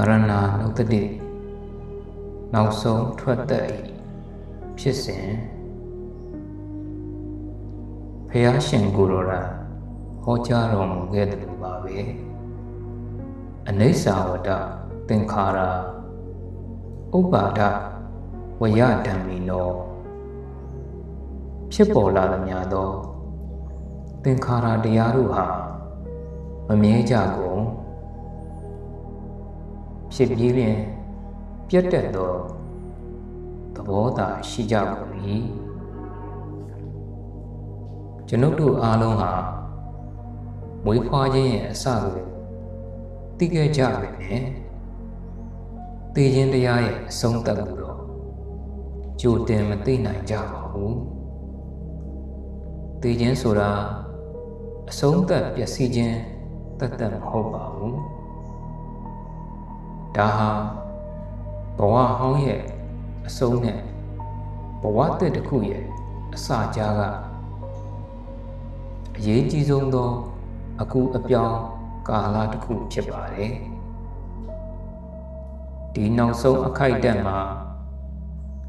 ရဏနုတ္တိနောက်ဆုံးထွက်သက်၏ဖြစ်စဉ်ဘုရားရှင်ကိုယ်တော်ကဟောကြားတော်မူခဲ့တယ်လို့ပါပဲအနိစ္စဝတ္တသင်္ခါရဥပါဒဝယဓမ္မိနောဖြစ်ပေါ်လာသမျှသောသင်္ခါရတရားတို့ဟာမမြဲကြကုန်ဖြစ်ပြီးရင်ပြတ်တက်သောသဘောသာရှိကြကုန်၏ကျွန်ုပ်တို့အားလုံးဟာမွေးဖွားခြင်းရဲ့အစကိုသိခဲ့ကြပေမယ့်သိခြင်းတရားရဲ့အဆုံးသတ်ကိုတော့ကြိုတင်မသိနိုင်ကြပါဘူးသိခြင်းဆိုတာအဆုံးသတ်ပျက်စီးခြင်းတသက်မဟုတ်ပါဘူးဒါဟာဘဝဟောင်းရဲ့အဆုံးနဲ့ဘဝသစ်တစ်ခုရဲ့အစကြားကအရေးကြီးဆုံးသောအကူအပြောင်းကာလတစ်ခုဖြစ်ပါတယ်ဒီနောက်ဆုံးအခိုက်အတန့်မှာ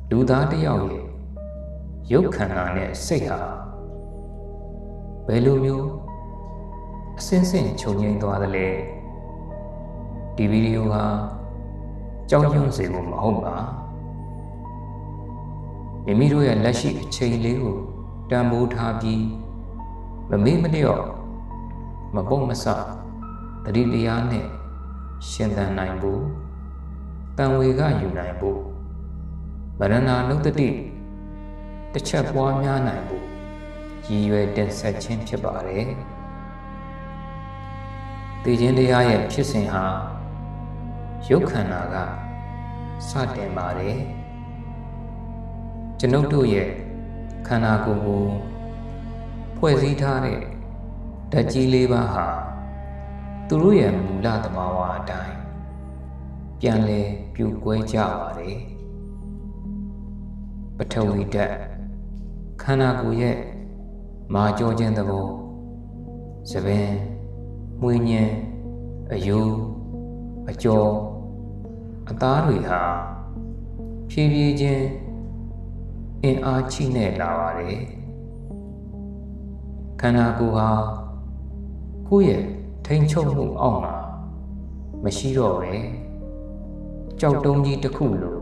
လူသားတစ်ယောက်ရဲ့ရုပ်ခန္ဓာနဲ့စိတ်ဟာဘယ်လိုမျိုးအစင်းစင်းချုပ်ငြိမ်းသွားသလဲဒီဗီဒီယိုဟာကြောက်ရွံ့စေဖို့မဟုတ်ပါမိမိတို့ရဲ့လက်ရှိအချိန်လေးကိုတန်ဖိုးထားပြီးမမေ့မလျော့မပုံမဆသတိတရားနဲ့ရှင်သန်နိုင်ဖို့တန်ဝေကယူနိုင်ဖို့မရဏနုတ္တိတစ်ချက်ပွားများနိုင်ဖို့ရည်ရွယ်တင်ဆက်ခြင်းဖြစ်ပါတယ်သိခြင်းတရားရဲ့ဖြစ်စဉ်ဟာရုပ်ခန္ဓာကစတင်ပါတယ်ကျွန်ုပ်တို့ရဲ့ခန္ဓာကိုယ်ကိုဖွဲ့စည်းထားတဲ့ဓာတ်ကြီးလေးပါးဟာသူတို့ရဲ့မူလသဘာဝအတိုင်းပြန်လည်ပြိုကွဲကြပါတယ်ပထဝီဓာတ်ခန္ဓာကိုယ်ရဲ့မာကြောခြင်းသဘောသဘင်မွေးညင်အယိုးအကျော်အသားတွေဟာဖြည်းဖြည်းချင်းအင်အားချိနဲ့လာပါတယ်ခန္ဓာကိုယ်ဟာကိုယ့်ရဲ့ထိန်ချုပ်မှုအောက်မှာမရှိတော့ပဲကြောက်တုံးကြီးတစ်ခုလို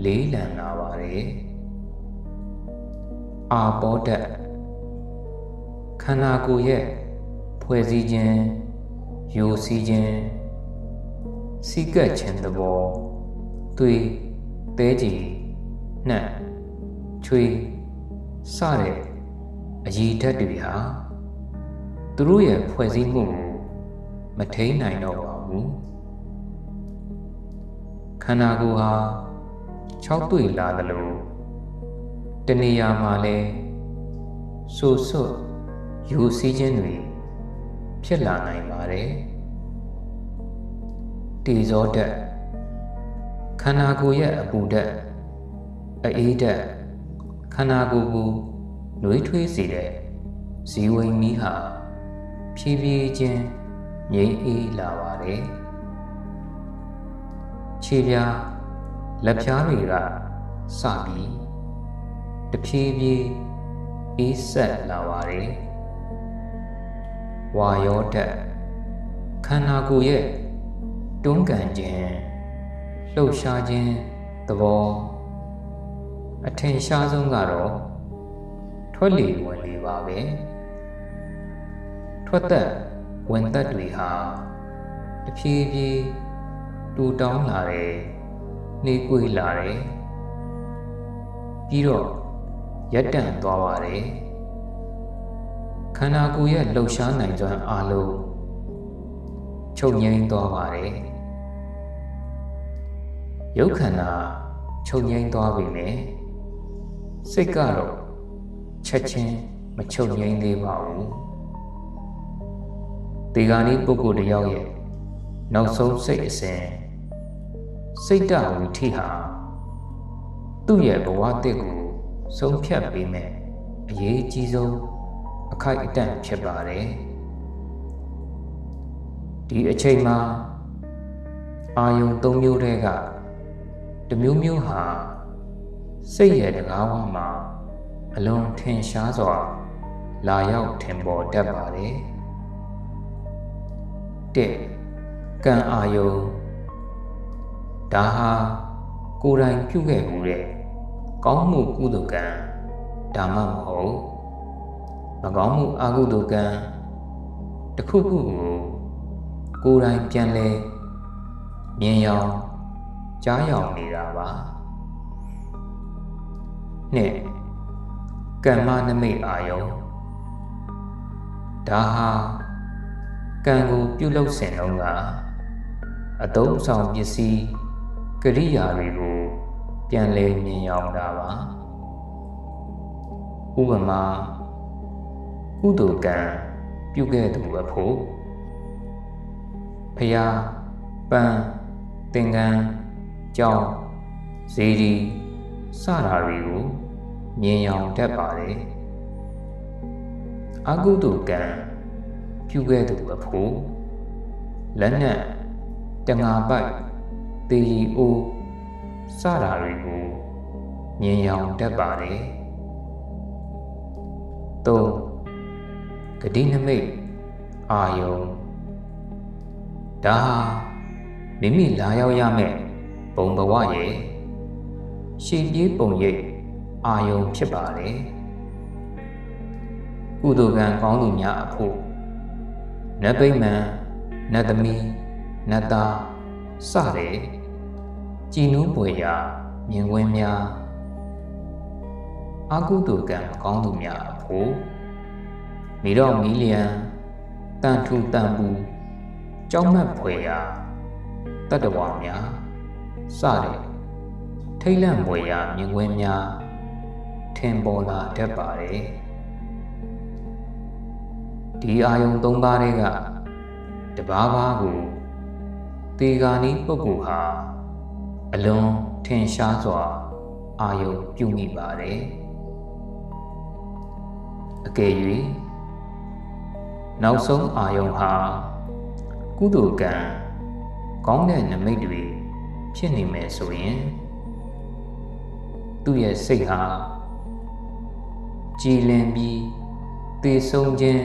လေးလံလာပါတယ်အာဘောဓာတ်ခန္ဓာကိုယ်ရဲ့ဖွဲ့စည်းခြင်းယိုစီးခြင်းစီးကပ်ခြင်းသဘောသွေးသဲကြည်နှံ့ချွေးစတဲ့အရည်ဓာတ်တွေဟာသူတို့ရဲ့ဖွဲ့စည်းမှုကိုမထိန်းနိုင်တော့ပါဘူးခန္ဓာကိုယ်ဟာ6တွေ့လာသလိုတနေရာမှာလဲဆူဆွတ်ယူစည်းခြင်းတွေဖြစ်လာနိုင်ပါတယ်တေဇောဓာတ်ခန္ဓာကိုယ်ရဲ့အပူဓာတ်အေးဓာတ်ခန္ဓာကိုယ်ကိုနှွေးထွေးစေတဲ့ဇီဝိမီးဟာဖြည်းဖြည်းချင်းငြိမ်းအေးလာပါတယ်ခြေပြားလက်ဖြားတွေကစပြီးတဖြည်းဖြည်းအေးဆက်လာပါတယ်ဝါယောဓာတ်ခန္ဓာကိုယ်ရဲ့တွန်းကန်ခြင်းလှုပ်ရှားခြင်းသဘောအထင်ရှားဆုံးကတော့ထွက်လေဝင်လေပါပဲထွက်သက်ဝင်သက်တွေဟာတဖြည်းဖြည်းတူတောင်းလာတယ်နှေးကွေးလာတယ်ပြီးတော့ရပ်တန့်သွားပါတယ်ခန္ဓာကိုယ်ရဲ့လှုပ်ရှားနိုင်စွမ်းအားလုံးချုပ်ငြိမ်းသွားပါတယ်ရုပ်ခန္ဓာချုပ်ငြိမ်းသွားပြီလေစိတ်ကတော့ချက်ချင်းမချုပ်ငြိမ်းသေးပါဘူးဒီကနေ့ပုဂ္ဂိုလ်တစ်ယောက်ရဲ့နောက်ဆုံးစိတ်အစဉ်စိတ်တဝိထိဟာသူ့ရဲ့ဘဝတစ်ကိုဆုံးဖြတ်ပေးမယ်အရေးကြီးဆုံးအခိုက်အတန့်ဖြစ်ပါတယ်ဒီအချိန်မှာ အာယုံ၃မျိုးတည်းကတစ်မျိုးမျိုးဟာစိတ်ရဲ့တကားဝမှာအလွန်ထင်ရှားစွာလာရောက်ထင်ပေါ်တတ်ပါတယ်။ကံအာယုံဒါဟာကိုယ်တိုင်ပြုခဲ့မှုတဲ့ကောင်းမှုကုသိုလ်ကံဒါမှမဟုတ်မကောင်းမှုအကုသိုလ်ကံတစ်ခုခုကိုယ်တိုင်ပြန်လဲမြင်ရောင်ကြားရောင်နေတာပါကမ္မနမိတ်အာယုံဒါဟာကံကိုပြုလုပ်စဉ်တုန်းကအသုံးဆောင်ပစ္စည်းကိရိယာတွေကိုပြန်လဲမြင်ရောင်တာပါဥပမာကုသိုလ်ကံပြုခဲ့သူအဖို့ဖျားပန်းသင်္ကန်းကြောင်းဇေဒီစတာတွေကိုမြင်ရောင်တတ်ပါတယ်အကုသိုလ်ကံပြုခဲ့သူအဖို့လက်နက်တငါပိုက်တေရီအိုးစတာတွေကိုမြင်ရောင်တတ်ပါတယ်ဂတိနမိတ်အာယုံဒါဟာမိမိလာရောက်ရမယ့်ဘုံဘဝရဲ့ရှေ့ပြေးပုံရိပ်အာယုံဖြစ်ပါတယ်ကုသိုလ်ကံကောင်းသူများအဖို့နတ်ဗိမာန်နတ်သမီးနတ်သားစတဲ့ကြည်နူးပွေရာမြင်ကွင်းများအကုသိုလ်ကံကောင်းသူများအဖို့မိတော့မီလျံတန်ထူတန်ပူကြောက်မက်ဖွယ်ရာတတ္တဝါများစတဲ့ထိတ်လန့်ဖွယ်ရာမြင်ကွင်းများထင်ပေါ်လာတတ်ပါတယ်ဒီအာယုံ၃ပါးတွေကတပါးပါးကိုတေဂာနီပုဂ္ဂိုလ်ဟာအလွန်ထင်ရှားစွာအာယုံပြုမိပါတယ်အကယ်၍နောက်ဆုံးအာယုံဟာကုသိုလ်ကံကောင်းတဲ့နမိတ်တွေဖြစ်နေမယ်ဆိုရင်သူ့ရဲ့စိတ်ဟာကြည်လင်ပြီးသေဆုံးခြင်း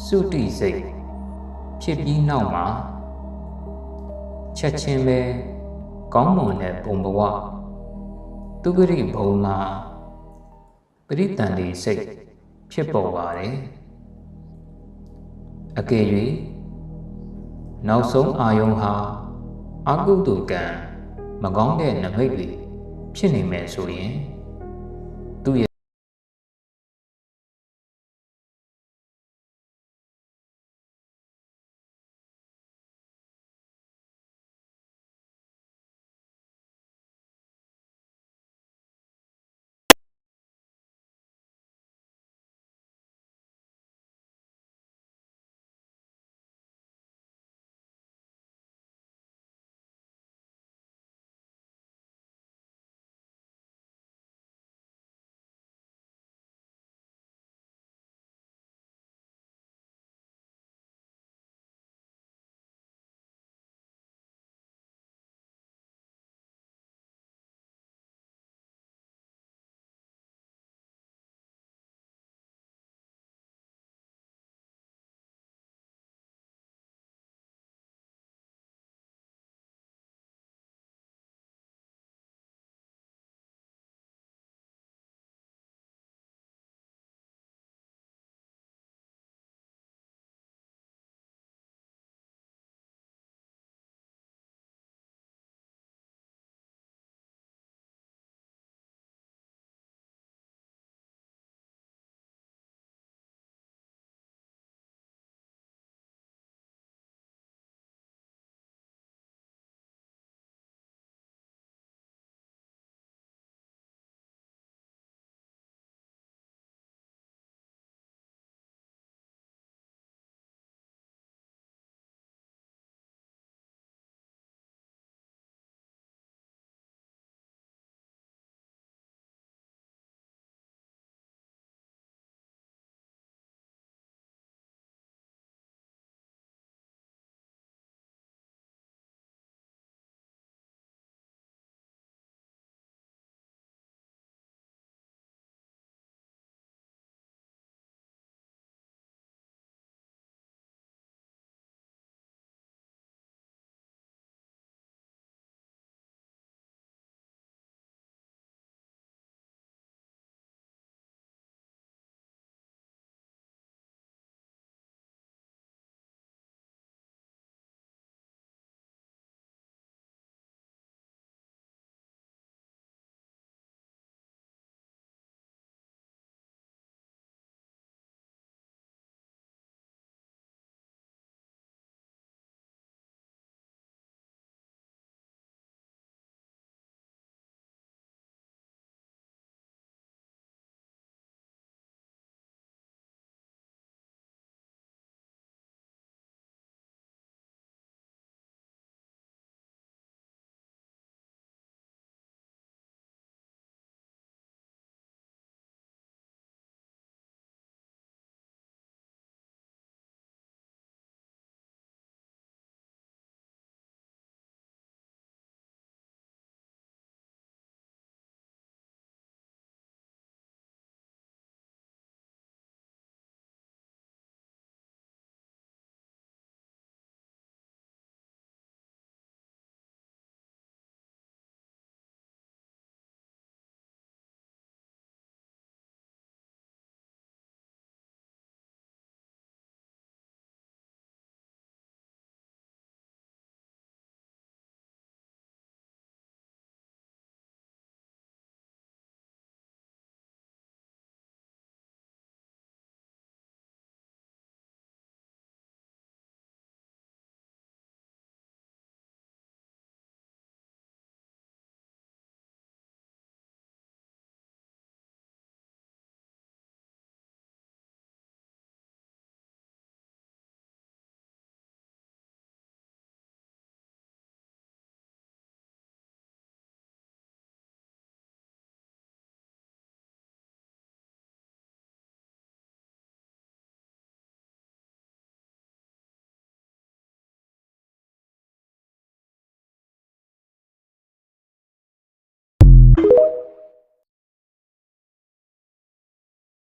စုတိစိတ်ဖြစ်ပြီးနောက်မှာချက်ချင်းပဲကောင်းမွန်တဲ့ဘုံဘဝသူဂရိဘုံမှာပရိတန်ဒီစိတ်ဖြစ်ပေါ်ပါတယ်အကယ်၍နောက်ဆုံးအာယုံဟာအကုသိုလ်ကံမကောင်းတဲ့နမိတ်တွေဖြစ်နေမယ်ဆိုရင်